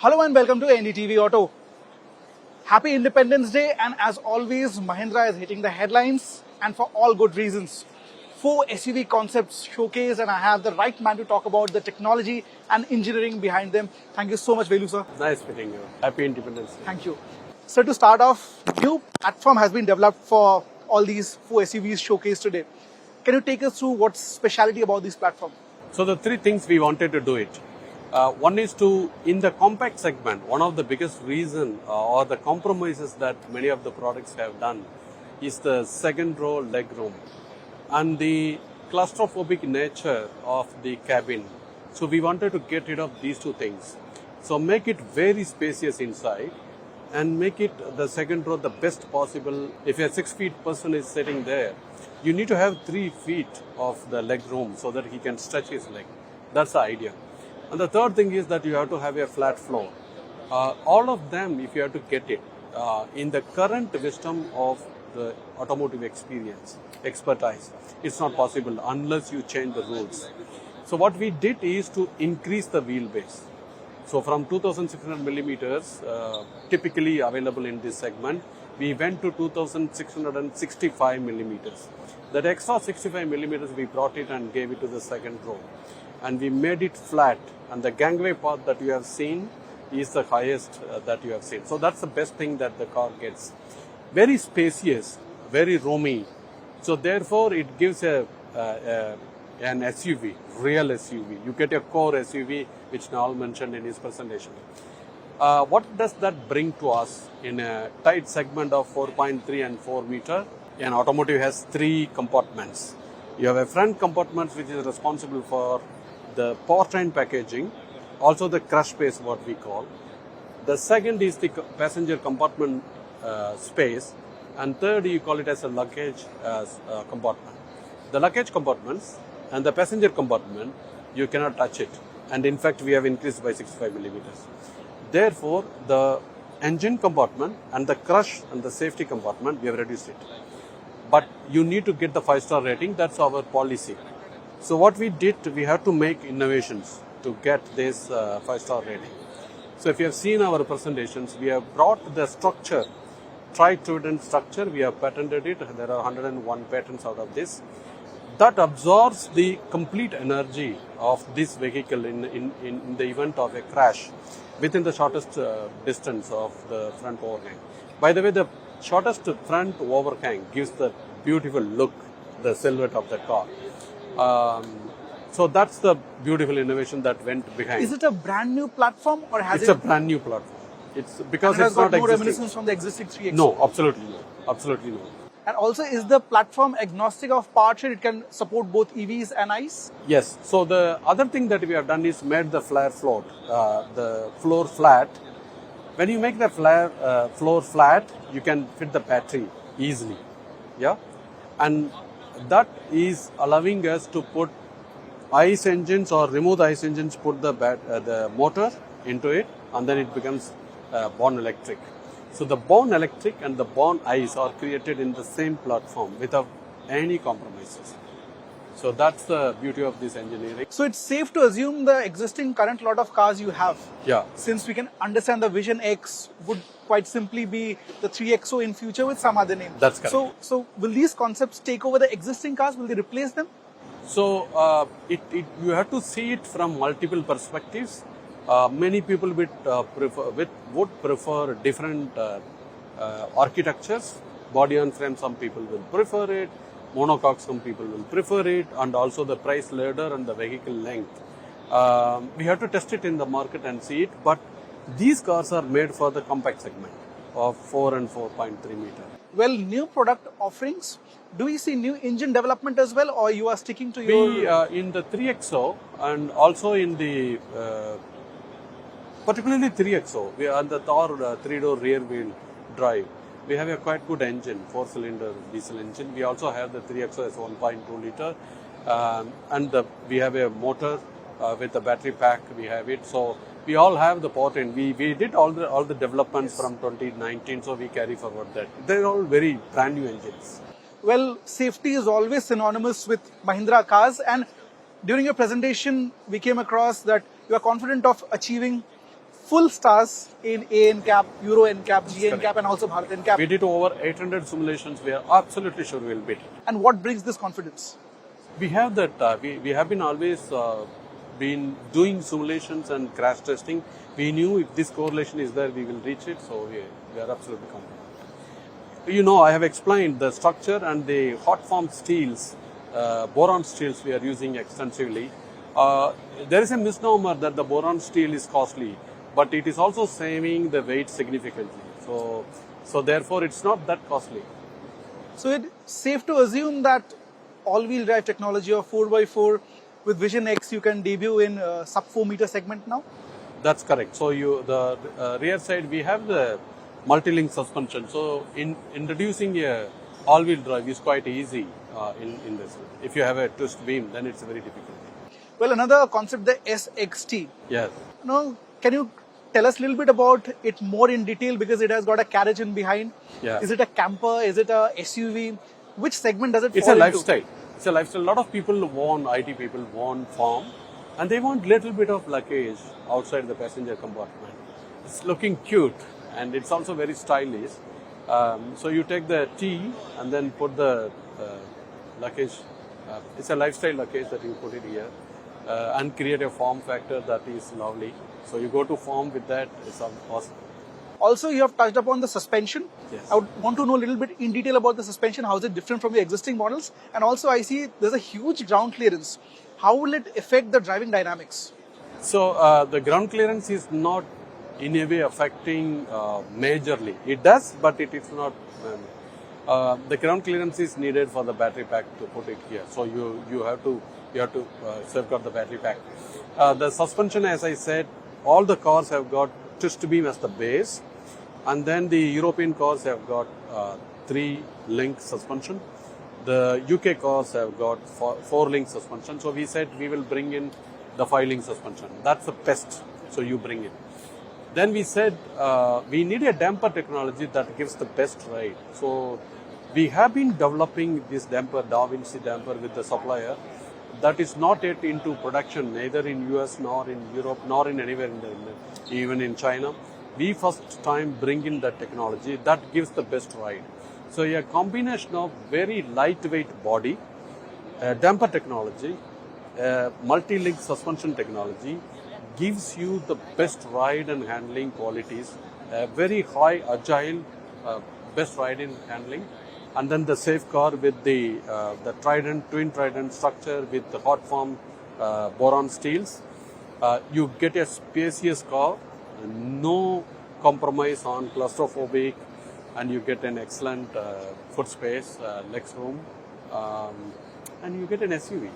Hello and welcome to NDTV Auto. Happy Independence Day, and as always, Mahindra is hitting the headlines, and for all good reasons. 4 SUV concepts showcased, and I have the right man to talk about the technology and engineering behind them. Thank you so much, Velu sir. Nice meeting you. Happy Independence Day. Thank you. So to start off, new platform has been developed for all these 4 SUVs showcased today. Can you take us through what's speciality about this platform? So the 3 things we wanted to do it. One is to, in the compact segment, one of the biggest reason or the compromises that many of the products have done is the second row leg room and the claustrophobic nature of the cabin. So we wanted to get rid of these 2 things. So make it very spacious inside and make it the second row the best possible. If a 6 feet person is sitting there, you need to have 3 feet of the leg room so that he can stretch his leg. That's the idea. And the third thing is that you have to have a flat floor. All of them, if you have to get it, in the current wisdom of the automotive expertise, it's not possible unless you change the rules. So what we did is to increase the wheelbase. So from 2600 millimeters, typically available in this segment, we went to 2665 millimeters. That extra 65 millimeters, we brought it and gave it to the second row. And we made it flat, and the gangway path that you have seen is the highest that you have seen. So that's the best thing that the car gets. Very spacious, very roomy. So therefore it gives an SUV, real SUV. You get a core SUV, which Nal mentioned in his presentation. What does that bring to us in a tight segment of 4.3 and 4 meter? An automotive has 3 compartments. You have a front compartment which is responsible for the powertrain packaging, also the crush space, what we call. The second is the passenger compartment space, and third you call it as a luggage compartment. The luggage compartments and the passenger compartment, you cannot touch it, and in fact we have increased by 65 millimeters. Therefore, the engine compartment and the crush and the safety compartment, we have reduced it. But you need to get the 5-star rating, that's our policy. So what we did, we have to make innovations to get this 5-star rating. So if you have seen our presentations, we have brought the structure, tri-trident structure, we have patented it. There are 101 patents out of this. That absorbs the complete energy of this vehicle in the event of a crash within the shortest distance of the front overhang. By the way, the shortest front overhang gives the beautiful look, the silhouette of the car. So that's the beautiful innovation that went behind. Is it a brand new platform, or has It's a brand new platform. It's because it's not no existing. reminiscence from the existing 3XO? No, absolutely no. Absolutely no. And also, is the platform agnostic of powertrain? It can support both EVs and ICE? Yes. So the other thing that we have done is made the floor flat. When you make the floor flat, you can fit the battery easily. Yeah. And that is allowing us to put ICE engines or remove the ICE engines, put the motor into it, and then it becomes born electric. So the born electric and the born ICE are created in the same platform without any compromises. So that's the beauty of this engineering. So it's safe to assume the existing current lot of cars you have, Yeah. since we can understand the Vision X would quite simply be the 3XO in future with some other name. That's correct. So will these concepts take over the existing cars? Will they replace them? So you have to see it from multiple perspectives. Many people would prefer different architectures. Body on frame, some people will prefer it. Monocoque, some people will prefer it, and also the price ladder and the vehicle length. We have to test it in the market and see it, but these cars are made for the compact segment of 4 and 4.3 meter. Well, new product offerings. Do we see new engine development as well, or you are sticking to your... in the 3XO and also in the, particularly 3XO, we are on the Thor 3-door rear wheel drive. We have a quite good engine, 4-cylinder diesel engine. We also have the 3XO as 1.2 liter, and we have a motor with the battery pack. We have it. So we all have the powertrain. We did all the developments from 2019, so we carry forward that. They're all very brand new engines. Well, safety is always synonymous with Mahindra cars, and during your presentation, we came across that you are confident of achieving full stars in A NCAP, Euro NCAP, G NCAP, and also Bharat NCAP. We did over 800 simulations. We are absolutely sure we will beat it. And what brings this confidence? We have that. We have been always been doing simulations and crash testing. We knew if this correlation is there, we will reach it. So we are absolutely confident. You know, I have explained the structure and the hot form steels, boron steels we are using extensively. There is a misnomer that the boron steel is costly, but it is also saving the weight significantly. So therefore, it's not that costly. So it's safe to assume that all-wheel drive technology of 4x4 with Vision X you can debut in sub 4 meter segment now? That's correct. So the rear side we have the multi-link suspension. So in introducing a all-wheel drive is quite easy in this. If you have a twist beam, then it's very difficult. Well, another concept, the SXT. Yes. Now, can you tell us a little bit about it more in detail, because it has got a carriage in behind? Yeah. Is it a camper? Is it a SUV? Which segment does it It's fall a into? lifestyle. It's a lifestyle. A lot of people want, IT people want farm, and they want little bit of luggage outside the passenger compartment. It's looking cute, and it's also very stylish. So you take the T and then put the luggage. It's a lifestyle luggage that you put it here and create a form factor that is lovely. So you go to farm with that. It's awesome. Also, you have touched upon the suspension. Yes. I would want to know a little bit in detail about the suspension. How is it different from your existing models? And also, I see there's a huge ground clearance. How will it affect the driving dynamics? So the ground clearance is not in a way affecting majorly. It does, but it is not. The ground clearance is needed for the battery pack to put it here. So you have to safeguard the battery pack. The suspension, as I said, all the cars have got twist beam as the base, and then the European cars have got 3-link suspension. The UK cars have got 4-link suspension. So we said we will bring in the 5-link suspension. That's the best. So you bring it. Then we said we need a damper technology that gives the best ride. So we have been developing this damper, Da Vinci damper, with the supplier. That is not yet into production, neither in US nor in Europe nor in anywhere even in China. We first time bring in that technology that gives the best ride. So a combination of very lightweight body, damper technology, multi-link suspension technology gives you the best ride and handling qualities, very high agile, best ride in handling. And then the safe car with the twin trident structure with the hot form boron steels. You get a spacious car, no compromise on claustrophobic, and you get an excellent foot space, legs room, and you get an SUV.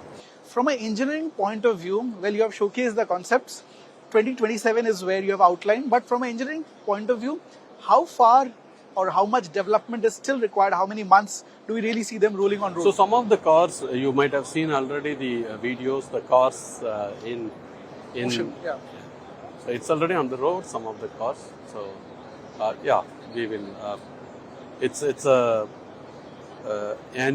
From an engineering point of view, well, you have showcased the concepts. 2027 is where you have outlined, but from an engineering point of view, how far or how much development is still required? How many months do we really see them rolling on road? So some of the cars, you might have seen already the videos, the cars in Motion, yeah. So it's already on the road, some of the cars. So yeah, we will. It's an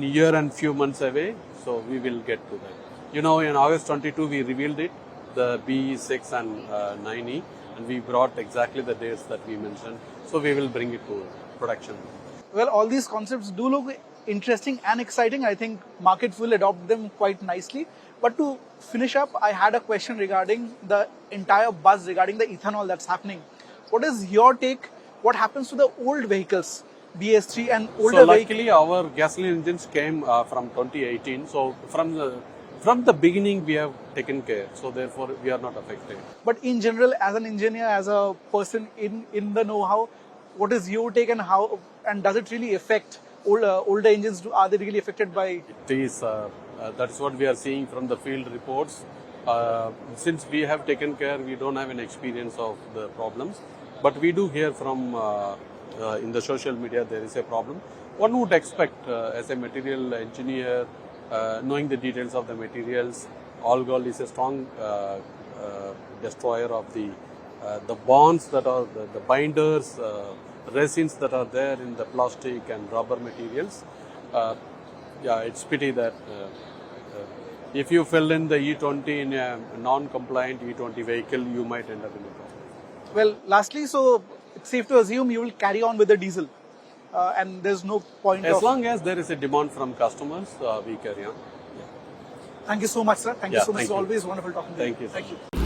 year and few months away, so we will get to that. You know, in August 22 we revealed it, the B6 and 9E, and we brought exactly the dates that we mentioned. So we will bring it to production. Well, all these concepts do look interesting and exciting. I think market will adopt them quite nicely. But to finish up, I had a question regarding the entire buzz regarding the ethanol that's happening. What is your take? What happens to the old vehicles, BS3 and older So vehicles? luckily our gasoline engines came from 2018. So from the beginning we have taken care. So therefore we are not affected. But in general, as an engineer, as a person in the know-how, what is your take, and how, and does it really affect older engines? Are they really affected by? It is. That's what we are seeing from the field reports. Since we have taken care, we don't have an experience of the problems. But we do hear from in the social media there is a problem. One would expect as a material engineer, knowing the details of the materials, alcohol is a strong destroyer of the bonds that are the binders, resins that are there in the plastic and rubber materials. Yeah, it's pity that if you fill in the E20 in a non-compliant E20 vehicle, you might end up in a problem. Well, lastly, so it's safe to assume you will carry on with the diesel, and there's no point As of. long as there is a demand from customers, we carry on. Thank you so much, sir. Thank you Yeah, so much. thank It's you. always wonderful talking to you. Thank you. Thank you.